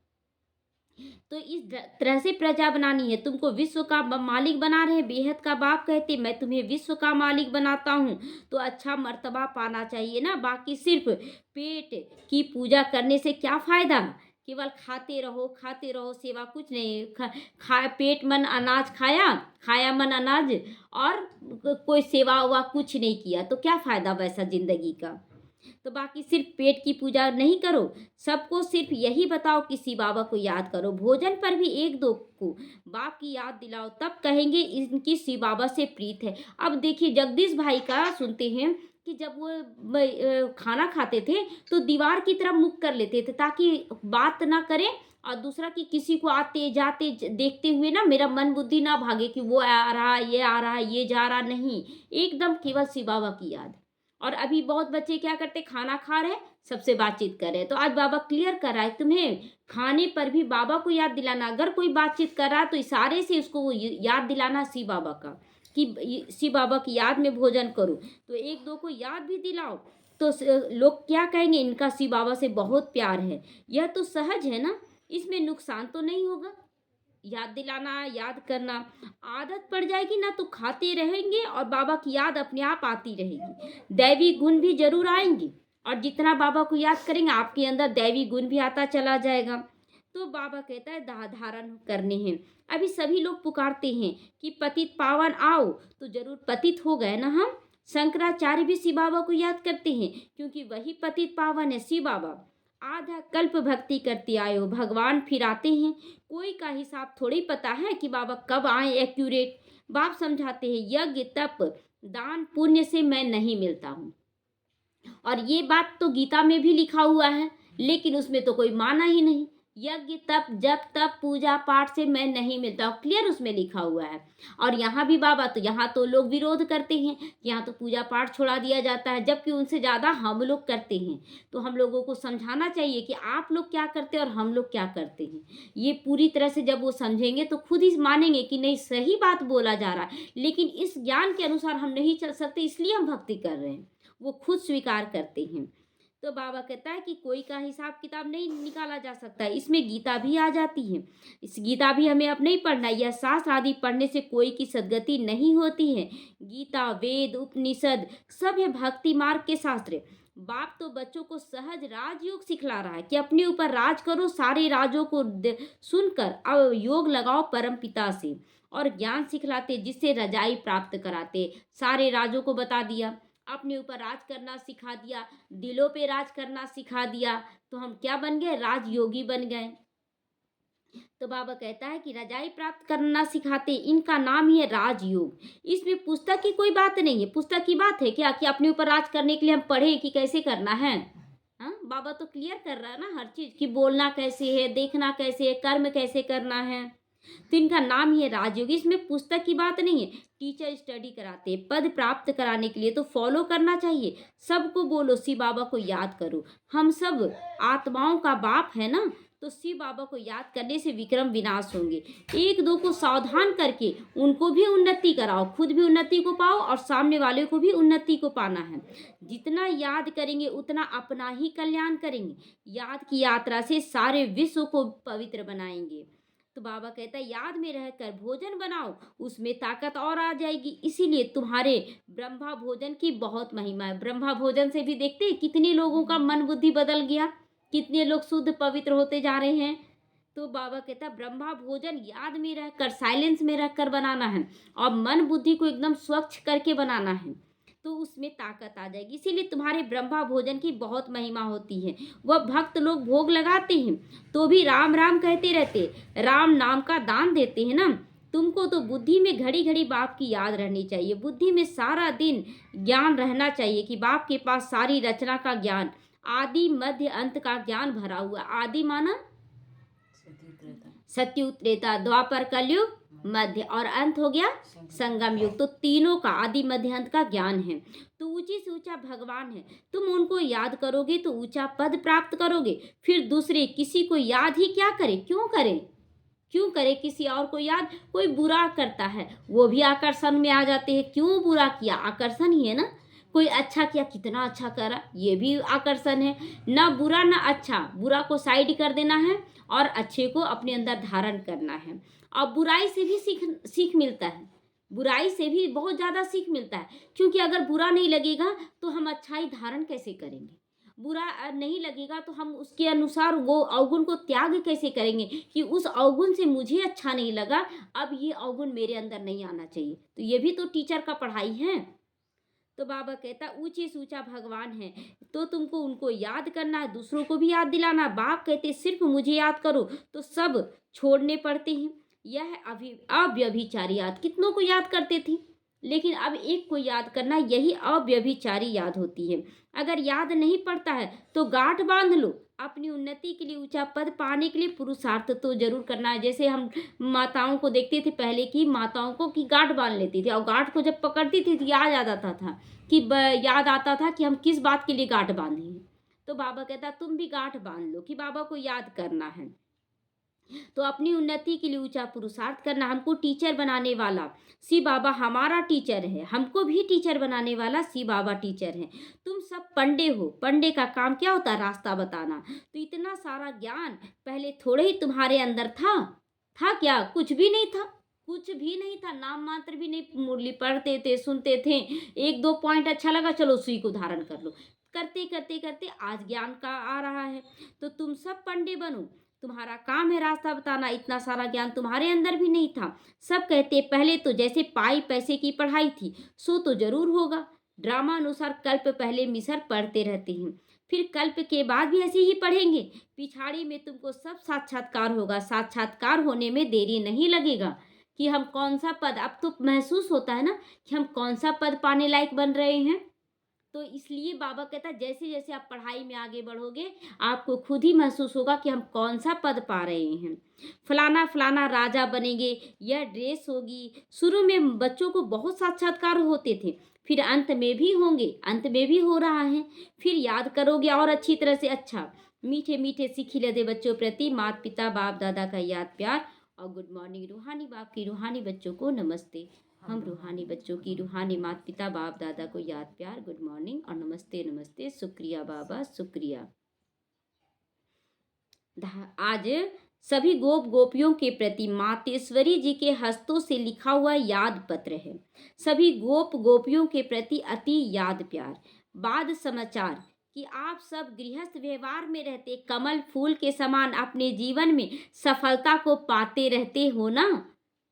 तो इस तरह से प्रजा बनानी है। तुमको विश्व का मालिक बना रहे हैं, बेहद का बाप कहते मैं तुम्हें विश्व का मालिक बनाता हूँ। तो अच्छा मर्तबा पाना चाहिए ना, बाकी सिर्फ पेट की पूजा करने से क्या फायदा, केवल खाते रहो सेवा कुछ नहीं। पेट मन अनाज खाया मन अनाज, और कोई सेवा हुआ कुछ नहीं किया, तो क्या फायदा वैसा जिंदगी का। तो बाकी सिर्फ पेट की पूजा नहीं करो, सबको सिर्फ यही बताओ किसी बाबा को याद करो। भोजन पर भी एक दो को बाप की याद दिलाओ, तब कहेंगे इनकी शिव बाबा से प्रीत है। अब देखिए जगदीश भाई का सुनते हैं कि जब वो खाना खाते थे तो दीवार की तरफ मुख कर लेते थे ताकि बात ना करें, और दूसरा कि किसी को आते जाते देखते हुए ना मेरा मन बुद्धि ना भागे कि वो आ रहा ये आ रहा ये जा रहा, नहीं, एकदम केवल शिव बाबा की याद। और अभी बहुत बच्चे क्या करते, खाना खा रहे हैं, सबसे बातचीत कर रहे हैं। तो आज बाबा क्लियर कर रहा है, तुम्हें खाने पर भी बाबा को याद दिलाना। अगर कोई बातचीत कर रहा है तो इशारे से उसको वो याद दिलाना शिव बाबा का, कि शिव बाबा की याद में भोजन करो। तो एक दो को याद भी दिलाओ तो लोग क्या कहेंगे, इनका शिव बाबा से बहुत प्यार है। यह तो सहज है ना, इसमें नुकसान तो नहीं होगा। याद दिलाना, याद करना, आदत पड़ जाएगी ना तो खाते रहेंगे और बाबा की याद अपने आप आती रहेगी। दैवी गुण भी जरूर आएंगे और जितना बाबा को याद करेंगे आपके अंदर दैवी गुण भी आता चला जाएगा। तो बाबा कहता है धारण करने हैं। अभी सभी लोग पुकारते हैं कि पतित पावन आओ, तो जरूर पतित हो गए ना हम। शंकराचार्य भी शिव बाबा को याद करते हैं क्योंकि वही पतित पावन है शिव बाबा। आधा कल्प भक्ति करते आए हो, भगवान फिर आते हैं। कोई का हिसाब थोड़ी पता है कि बाबा कब आए एक्यूरेट। बाप समझाते हैं यज्ञ तप दान पुण्य से मैं नहीं मिलता हूँ। और ये बात तो गीता में भी लिखा हुआ है, लेकिन उसमें तो कोई माना ही नहीं। यज्ञ तप जप तप पूजा पाठ से मैं नहीं मिलता हूँ, क्लियर उसमें लिखा हुआ है। और यहाँ भी बाबा, तो यहाँ तो लोग विरोध करते हैं, यहाँ तो पूजा पाठ छोड़ा दिया जाता है, जबकि उनसे ज़्यादा हम लोग करते हैं। तो हम लोगों को समझाना चाहिए कि आप लोग क्या करते हैं और हम लोग क्या करते हैं। ये पूरी तरह से जब वो समझेंगे तो खुद ही मानेंगे कि नहीं सही बात बोला जा रहा है, लेकिन इस ज्ञान के अनुसार हम नहीं चल सकते, इसलिए हम भक्ति कर रहे हैं। वो खुद स्वीकार करते हैं। तो बाबा कहता है कि कोई का हिसाब किताब नहीं निकाला जा सकता है। इसमें गीता भी आ जाती है। इस गीता भी हमें अब नहीं पढ़ना है। यह शास्त्र आदि पढ़ने से कोई की सद्गति नहीं होती है। गीता वेद उपनिषद सब है भक्ति मार्ग के शास्त्र। बाप तो बच्चों को सहज राजयोग सिखला रहा है कि अपने ऊपर राज करो, सारे राजों को सुनकर अब योग लगाओ परम पिता से। और ज्ञान सिखलाते जिससे रजाई प्राप्त कराते। सारे राजों को बता दिया, अपने ऊपर राज करना सिखा दिया, दिलों पे राज करना सिखा दिया, तो हम क्या बन गए, राजयोगी बन गए। तो बाबा कहता है कि रजाई प्राप्त करना सिखाते, इनका नाम ही है राजयोग। इसमें पुस्तक की कोई बात नहीं है। पुस्तक की बात है क्या कि अपने ऊपर राज करने के लिए हम पढ़े कि कैसे करना है। हाँ, बाबा तो क्लियर कर रहा है ना हर चीज की, बोलना कैसे है, देखना कैसे है, कर्म कैसे करना है। तो इनका नाम ही है राजयोग। इसमें पुस्तक की बात नहीं है। टीचर स्टडी कराते पद प्राप्त कराने के लिए, तो फॉलो करना चाहिए। सबको बोलो शिव बाबा को याद करो। हम सब आत्माओं का बाप है ना, तो शिव बाबा को याद करने से विक्रम विनाश होंगे। एक दो को सावधान करके उनको भी उन्नति कराओ, खुद भी उन्नति को पाओ और सामने वाले को भी उन्नति को पाना है। जितना याद करेंगे उतना अपना ही कल्याण करेंगे। याद की यात्रा से सारे विश्व को पवित्र बनाएंगे। तो बाबा कहता है याद में रहकर भोजन बनाओ, उसमें ताकत और आ जाएगी। इसीलिए तुम्हारे ब्रह्मा भोजन की बहुत महिमा है। ब्रह्मा भोजन से भी देखते हैं कितने लोगों का मन बुद्धि बदल गया, कितने लोग शुद्ध पवित्र होते जा रहे हैं। तो बाबा कहता है ब्रह्मा भोजन याद में रहकर साइलेंस में रहकर बनाना है और मन बुद्धि को एकदम स्वच्छ करके बनाना है, तो उसमें ताकत आ जाएगी। इसीलिए तुम्हारे ब्रह्मा भोजन की बहुत महिमा होती है। वह भक्त लोग भोग लगाते हैं तो भी राम राम कहते रहते, राम नाम का दान देते हैं ना। तुमको तो बुद्धि में घड़ी घड़ी बाप की याद रहनी चाहिए। बुद्धि में सारा दिन ज्ञान रहना चाहिए कि बाप के पास सारी रचना का ज्ञान, आदि मध्य अंत का ज्ञान भरा हुआ। आदि माना सत्युग त्रेता द्वापर कलयुग मध्य, और अंत हो गया संगम युग। तो तीनों का आदि मध्य अंत का ज्ञान है। तो ऊंची से ऊंचा भगवान है, तुम उनको याद करोगे तो ऊंचा पद प्राप्त करोगे। फिर दूसरे किसी को याद ही क्या करे, क्यों करे, क्यों करे किसी और को याद। कोई बुरा करता है वो भी आकर्षण में आ जाते हैं, क्यों बुरा किया, आकर्षण ही है ना। कोई अच्छा किया, कितना अच्छा करा, ये भी आकर्षण है ना। बुरा ना अच्छा, बुरा को साइड कर देना है और अच्छे को अपने अंदर धारण करना है। और बुराई से भी सीख मिलता है, बुराई से भी बहुत ज़्यादा सीख मिलता है। क्योंकि अगर बुरा नहीं लगेगा तो हम अच्छाई धारण कैसे करेंगे। बुरा नहीं लगेगा तो हम उसके अनुसार वो अवगुण को त्याग कैसे करेंगे कि उस अवगुण से मुझे अच्छा नहीं लगा, अब ये अवगुण मेरे अंदर नहीं आना चाहिए। तो ये भी तो टीचर का पढ़ाई है। तो बाबा कहता ऊंचे से ऊंचा भगवान है, तो तुमको उनको याद करना है, दूसरों को भी याद दिलाना। बाप कहते सिर्फ मुझे याद करो, तो सब छोड़ने पड़ते हैं। यह अव्यभिचारी याद, कितनों को याद करते थे, लेकिन अब एक को याद करना, यही अव्यभिचारी याद होती है। अगर याद नहीं पड़ता है तो गांठ बांध लो, अपनी उन्नति के लिए ऊंचा पद पाने के लिए पुरुषार्थ तो जरूर करना है। जैसे हम माताओं को देखते थे पहले की माताओं को कि गांठ बांध लेती थी, और गांठ को जब पकड़ती थी तो याद आता था कि याद आता था कि हम किस बात के लिए गांठ बांधे हैं। तो बाबा कहता तुम भी गांठ बांध लो कि बाबा को याद करना है। तो अपनी उन्नति के लिए ऊंचा पुरुषार्थ करना। हमको टीचर बनाने वाला सी बाबा हमारा टीचर है, हमको भी टीचर बनाने वाला सी बाबा टीचर है। तुम सब पंडे हो, पंडे का काम क्या होता है? रास्ता बताना। तो इतना सारा ज्ञान पहले थोड़े ही तुम्हारे अंदर था क्या? कुछ भी नहीं था, कुछ भी नहीं था, नाम मात्र भी नहीं। मुरली पढ़ते थे, सुनते थे, एक दो पॉइंट अच्छा लगा, चलो उसी को धारण कर लो। करते करते करते आज ज्ञान का आ रहा है। तो तुम सब पंडे बनो, तुम्हारा काम है रास्ता बताना। इतना सारा ज्ञान तुम्हारे अंदर भी नहीं था। सब कहते पहले तो जैसे पाई पैसे की पढ़ाई थी सो तो जरूर होगा। ड्रामा अनुसार कल्प पहले मिसर पढ़ते रहते हैं, फिर कल्प के बाद भी ऐसे ही पढ़ेंगे। पिछाड़ी में तुमको सब साक्षात्कार होगा। साक्षात्कार होने में देरी नहीं लगेगा कि हम कौन सा पद, अब तो महसूस होता है ना कि हम कौन सा पद पाने लायक बन रहे हैं। तो इसलिए बाबा कहता है जैसे जैसे आप पढ़ाई में आगे बढ़ोगे आपको खुद ही महसूस होगा कि हम कौन सा पद पा रहे हैं। फलाना फलाना राजा बनेंगे, यह ड्रेस होगी। शुरू में बच्चों को बहुत साक्षात्कार होते थे, फिर अंत में भी होंगे, अंत में भी हो रहा है। फिर याद करोगे और अच्छी तरह से। अच्छा, मीठे मीठे सीखी लदे बच्चों प्रति माता पिता बाप दादा का याद प्यार और गुड मॉर्निंग। रूहानी बाप की रूहानी बच्चों को नमस्ते। हम रूहानी बच्चों की रूहानी माता पिता बाप दादा को याद प्यार, गुड मॉर्निंग और नमस्ते नमस्ते। शुक्रिया बाबा, शुक्रिया। आज सभी गोप गोपियों के प्रति मातेश्वरी जी के हस्तों से लिखा हुआ याद पत्र है। सभी गोप गोपियों के प्रति अति याद प्यार। बाद समाचार कि आप सब गृहस्थ व्यवहार में रहते कमल फूल के समान अपने जीवन में सफलता को पाते रहते हो ना।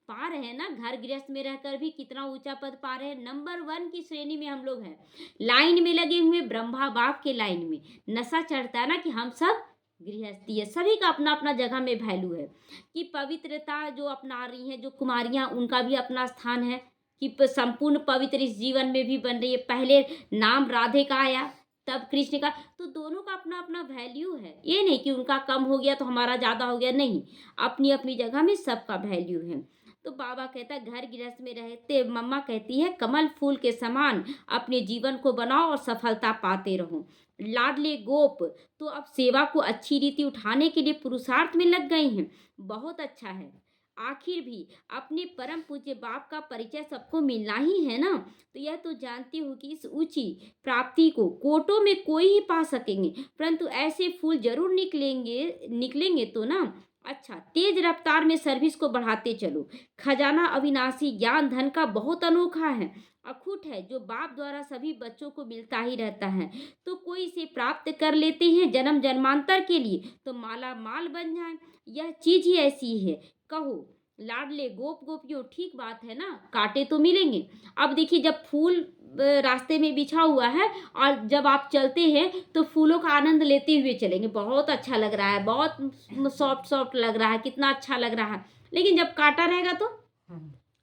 पा रहे हैं ना, घर गृहस्थ में रहकर भी कितना ऊंचा पद पा रहे हैं। नंबर 1 की श्रेणी में हम लोग हैं, लाइन में लगे हुए, ब्रह्मा बाप के लाइन में। नशा चढ़ता है ना कि हम सब गृहस्थी है। सभी का अपना अपना जगह में वैल्यू है कि पवित्रता जो अपना रही है, जो कुमारियां, उनका भी अपना स्थान है कि संपूर्ण पवित्र इस जीवन में भी बन रही है। पहले नाम राधे का आया, तब कृष्ण का। तो दोनों का अपना अपना वैल्यू है। ये नहीं कि उनका कम हो गया तो हमारा ज़्यादा हो गया, नहीं, अपनी अपनी जगह में सबका वैल्यू है। तो बाबा कहता है घर गृहस्थ में रहते, मम्मा कहती है कमल फूल के समान अपने जीवन को बनाओ और सफलता पाते रहो। लाडले गोप तो अब सेवा को अच्छी रीति उठाने के लिए पुरुषार्थ में लग गए हैं। बहुत अच्छा है। आखिर भी अपने परम पूज्य बाप का परिचय सबको मिलना ही है ना। तो यह तो जानती हूँ कि इस ऊंची प्राप्ति को कोटों में कोई ही पा सकेंगे, परंतु ऐसे फूल जरूर निकलेंगे तो ना। अच्छा, तेज रफ्तार में सर्विस को बढ़ाते चलो। खजाना अविनाशी ज्ञान धन का बहुत अनोखा है, अखूट है, जो बाप द्वारा सभी बच्चों को मिलता ही रहता है। तो कोई इसे प्राप्त कर लेते हैं जन्म जन्मांतर के लिए तो माला माल बन जाए। यह चीज ही ऐसी है। कहो लाडले गोप गोपियों, ठीक बात है ना, कांटे तो मिलेंगे। अब देखिए, जब फूल रास्ते में बिछा हुआ है और जब आप चलते हैं तो फूलों का आनंद लेते हुए चलेंगे, बहुत अच्छा लग रहा है, बहुत सॉफ्ट सॉफ्ट लग रहा है, कितना अच्छा लग रहा है। लेकिन जब कांटा रहेगा तो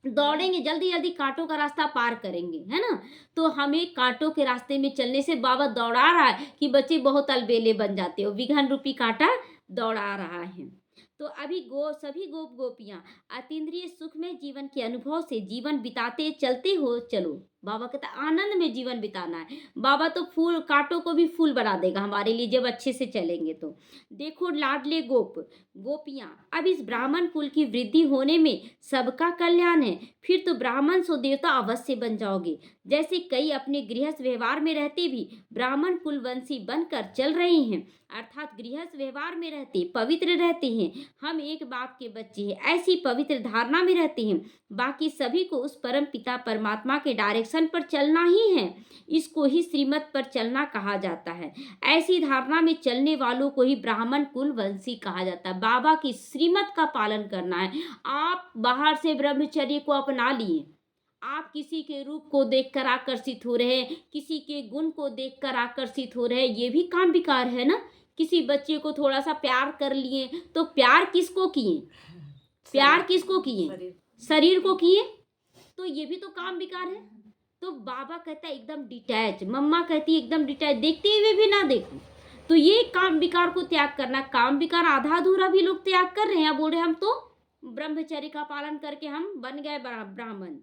दौड़ेंगे, जल्दी जल्दी कांटों का रास्ता पार करेंगे, है ना। तो हमें कांटों के रास्ते में चलने से बाबा दौड़ा रहा है कि बच्चे बहुत अलबेले बन जाते हो, विघन रूपी कांटा दौड़ा रहा है। तो अभी सभी गोप गोपियां अतीन्द्रिय सुख में जीवन के अनुभव से जीवन बिताते चलते हो चलो। बाबा कहता आनंद में जीवन बिताना है। बाबा तो फूल कांटों को भी फूल बना देगा हमारे लिए जब अच्छे से चलेंगे तो। देखो लाडले गोपियां, अब इस ब्राह्मण कुल की वृद्धि होने में सबका कल्याण है। फिर तो ब्राह्मण सो देवता अवश्य बन जाओगे। जैसे कई अपने गृहस्थ व्यवहार में रहते भी ब्राह्मण कुलवंशी बनकर चल रहे हैं, अर्थात गृहस्थ व्यवहार में रहते पवित्र रहते हैं। हम एक बाप के बच्चे हैं, ऐसी पवित्र धारणा में रहते हैं। बाकी सभी को उस परम पिता परमात्मा के डायरेक्शन पर चलना ही है। इसको ही श्रीमत पर चलना कहा जाता है। ऐसी धारणा में चलने वालों को ही ब्राह्मण कुलवंशी कहा जाता है। बाबा की श्रीमत का पालन करना है। आप बाहर से ब्रह्मचर्य को अपना लिए, आप किसी के रूप को देखकर आकर्षित हो रहे हैं, किसी के गुण को देखकर आकर्षित हो रहे हैं, ये भी काम विकार है ना। किसी बच्चे को थोड़ा सा प्यार कर लिए तो प्यार किसको किए? प्यार किसको किए? शरीर को किए, तो ये भी तो काम विकार है। तो बाबा कहता है एकदम डिटैच, मम्मा कहती है एकदम डिटैच, देखते हुए भी ना देखो। तो ये काम विकार को त्याग करना, काम विकार आधा अधूरा भी लोग त्याग कर रहे हैं। बोल रहे हम तो ब्रह्मचर्य का पालन करके हम बन गए ब्राह्मण।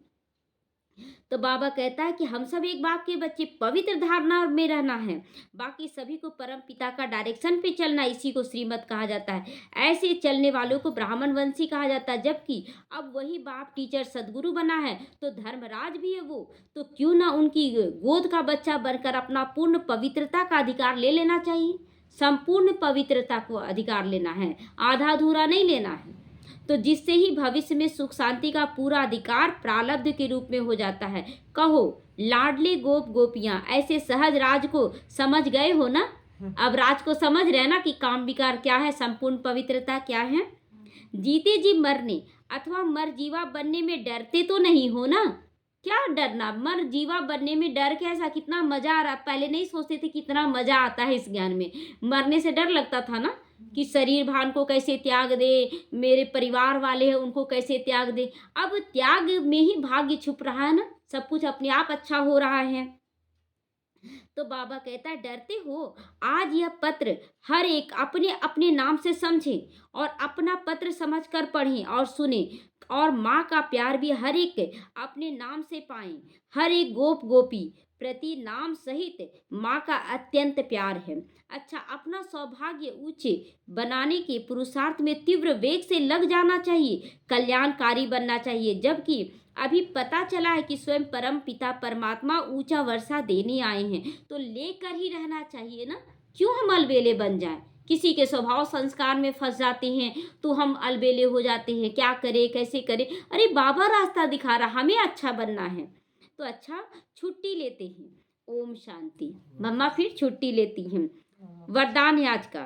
तो बाबा कहता है कि हम सब एक बाप के बच्चे, पवित्र धारणा में रहना है, बाकी सभी को परम पिता का डायरेक्शन पे चलना, इसी को श्रीमत कहा जाता है। ऐसे चलने वालों को ब्राह्मण वंशी कहा जाता है। जबकि अब वही बाप टीचर सदगुरु बना है तो धर्मराज भी है वो, तो क्यों ना उनकी गोद का बच्चा बनकर अपना पूर्ण पवित्रता का अधिकार ले लेना चाहिए। संपूर्ण पवित्रता को अधिकार लेना है, आधा अधूरा नहीं लेना है। तो जिससे ही भविष्य में सुख शांति का पूरा अधिकार प्रारब्ध के रूप में हो जाता है। कहो लाडले गोप गोपियां, ऐसे सहज राज को समझ गए हो ना। अब राज को समझ रहे ना कि काम विकार क्या है, संपूर्ण पवित्रता क्या है। जीते जी मरने अथवा मर जीवा बनने में डरते तो नहीं हो ना। क्या डरना, मर जीवा बनने में डर कैसा, कितना मजा आ रहा। पहले नहीं सोचते थे कितना मजा आता है इस ज्ञान में। मरने से डर लगता था ना कि शरीर भान को कैसे त्याग दे, मेरे परिवार वाले हैं उनको कैसे त्याग दे। अब त्याग में ही भाग्य छुप रहा है ना, सब कुछ अपने आप अच्छा हो रहा है। तो बाबा कहता है डरते हो, आज यह पत्र हर एक अपने अपने नाम से समझे और अपना पत्र समझकर पढ़ें और सुने, और माँ का प्यार भी हर एक अपने नाम से पाएं। हर एक गोप गोपी प्रति नाम सहित माँ का अत्यंत प्यार है। अच्छा, अपना सौभाग्य ऊंचे बनाने के पुरुषार्थ में तीव्र वेग से लग जाना चाहिए, कल्याणकारी बनना चाहिए। जबकि अभी पता चला है कि स्वयं परम पिता परमात्मा ऊंचा वर्षा देने आए हैं, तो लेकर ही रहना चाहिए ना। क्यों हम अलबेले बन जाएं, किसी के स्वभाव संस्कार में फंस जाते हैं तो हम अलबेले हो जाते हैं, क्या करें कैसे करें। अरे बाबा रास्ता दिखा रहा, हमें अच्छा बनना है। तो अच्छा, छुट्टी लेते हैं। ओम शांति। मम्मा फिर छुट्टी लेती हैं। वरदान है आज का,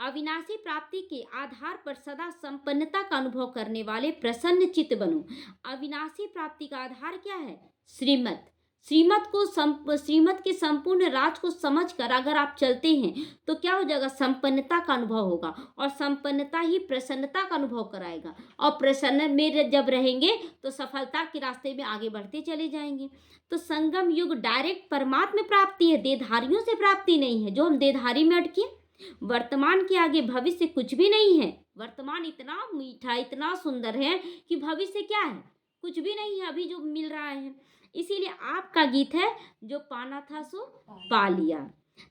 अविनाशी प्राप्ति के आधार पर सदा संपन्नता का अनुभव करने वाले प्रसन्न चित्त बनो। अविनाशी प्राप्ति का आधार क्या है? श्रीमत। श्रीमत के संपूर्ण राज को समझकर अगर आप चलते हैं तो क्या हो जाएगा? संपन्नता का अनुभव होगा, और संपन्नता ही प्रसन्नता का अनुभव कराएगा, और प्रसन्न में जब रहेंगे तो सफलता के रास्ते में आगे बढ़ते चले जाएंगे। तो संगम युग डायरेक्ट परमात्मा प्राप्ति है, देहधारियों से प्राप्ति नहीं है। जो हम देहधारी में अटके, वर्तमान के आगे भविष्य कुछ भी नहीं है। वर्तमान इतना मीठा इतना सुंदर है कि भविष्य क्या है? कुछ भी नहीं है अभी जो मिल रहा है। इसीलिए आपका गीत है, जो पाना था सो पा लिया।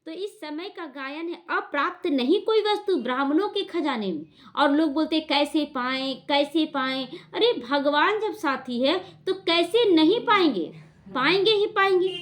तो इस समय का गायन है, अप्राप्त नहीं कोई वस्तु ब्राह्मणों के खजाने में। और लोग बोलते कैसे पाएं कैसे पाएं। अरे भगवान जब साथी है तो कैसे नहीं पाएंगे, पाएंगे ही पाएंगे।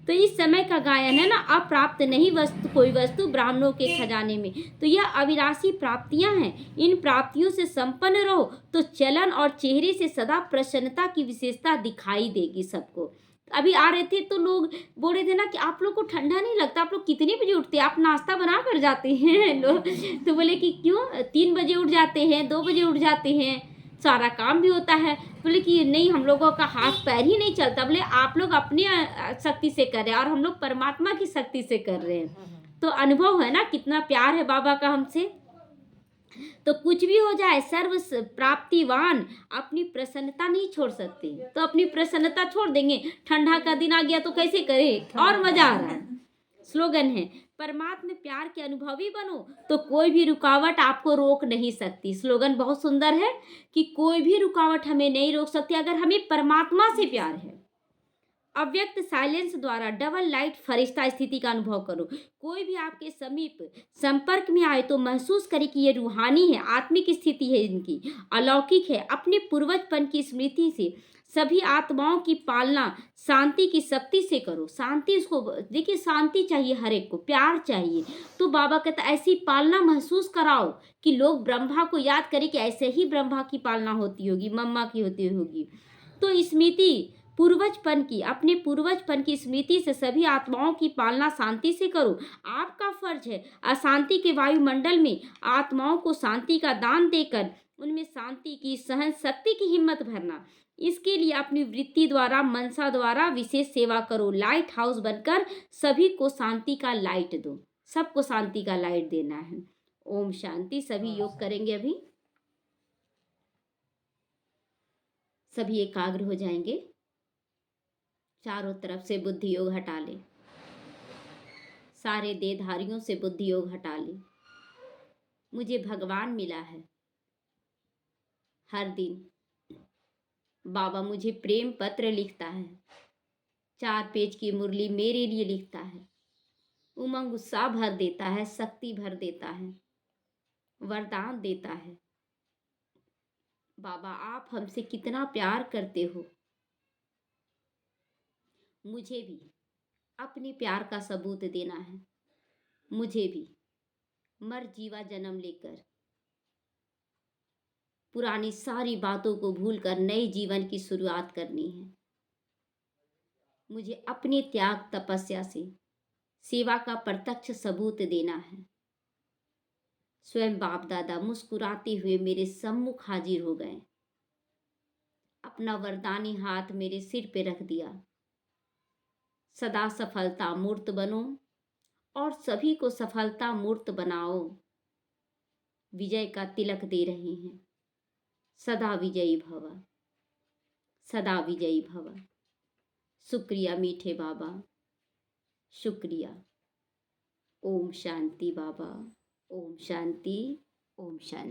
तो इस समय का गायन है ना, अप्राप्त नहीं वस्तु कोई वस्तु ब्राह्मणों के खजाने में। तो यह अविनाशी प्राप्तियां हैं, इन प्राप्तियों से संपन्न रहो तो चलन और चेहरे से सदा प्रसन्नता की विशेषता दिखाई देगी सबको। अभी आ रहे थे तो लोग बोल रहे थे ना कि आप लोग को ठंडा नहीं लगता, आप लोग कितने बजे उठते हैं, आप नाश्ता बना कर जाते हैं लोग। तो बोले कि क्यों, 3 बजे उठ जाते हैं, 2 बजे उठ जाते हैं, सारा काम भी होता है। बोले कि नहीं, हम लोगों का हाथ पैर ही नहीं चलता। बोले आप लोग अपने शक्ति से कर रहे हैं और हम लोग परमात्मा की शक्ति से कर रहे हैं। तो अनुभव है ना कितना प्यार है बाबा का हमसे। तो कुछ भी हो जाए, सर्व प्राप्तिवान अपनी प्रसन्नता नहीं छोड़ सकते। तो अपनी प्रसन्नता छोड़ देंगे, ठंडा का दिन आ गया तो कैसे करें, और मजा आ रहा है। स्लोगन है, परमात्मा प्यार के अनुभवी बनो तो कोई भी रुकावट आपको रोक नहीं सकती। स्लोगन बहुत सुंदर है कि कोई भी रुकावट हमें नहीं रोक सकती अगर हमें परमात्मा से प्यार है। अव्यक्त साइलेंस द्वारा डबल लाइट फरिश्ता स्थिति का अनुभव करो। कोई भी आपके समीप संपर्क में आए तो महसूस करे कि ये रूहानी है, आत्मिक स्थिति है, इनकी अलौकिक है। अपने पूर्वजपन की स्मृति से सभी आत्माओं की पालना शांति की शक्ति से करो। शांति, उसको देखिए, शांति चाहिए, हर एक को प्यार चाहिए। तो बाबा कहता ऐसी पालना महसूस कराओ कि लोग ब्रह्मा को याद करें कि ऐसे ही ब्रह्मा की पालना होती होगी, मम्मा की होती होगी। तो स्मृति पूर्वजपन की, अपने पूर्वजपन की स्मृति से सभी आत्माओं की पालना शांति से करो। आपका फर्ज है अशांति के वायुमंडल में आत्माओं को शांति का दान देकर उनमें शांति की, सहन शक्ति की हिम्मत भरना। इसके लिए अपनी वृत्ति द्वारा, मनसा द्वारा विशेष सेवा करो। लाइट हाउस बनकर सभी को शांति का लाइट दो, सबको शांति का लाइट देना है। ओम शांति। सभी योग करेंगे अभी, सभी एकाग्र हो जाएंगे। चारों तरफ से बुद्धि योग हटा ले, सारे देहधारियों से बुद्धि योग हटा ले। मुझे भगवान मिला है। हर दिन बाबा मुझे प्रेम पत्र लिखता है, 4 पेज की मुरली मेरे लिए लिखता है, उमंग उत्साह भर देता है, शक्ति भर देता है, वरदान देता है। बाबा आप हमसे कितना प्यार करते हो। मुझे भी अपने प्यार का सबूत देना है। मुझे भी मर जीवा जन्म लेकर पुरानी सारी बातों को भूलकर नए जीवन की शुरुआत करनी है। मुझे अपने त्याग तपस्या से सेवा का प्रत्यक्ष सबूत देना है। स्वयं बाप दादा मुस्कुराते हुए मेरे सम्मुख हाजिर हो गए, अपना वरदानी हाथ मेरे सिर पे रख दिया। सदा सफलता मूर्त बनो और सभी को सफलता मूर्त बनाओ। विजय का तिलक दे रहे हैं। सदा विजयी भव, सदा विजयी भव। शुक्रिया मीठे बाबा, शुक्रिया। ओम शांति बाबा, ओम शांति, ओम शांति।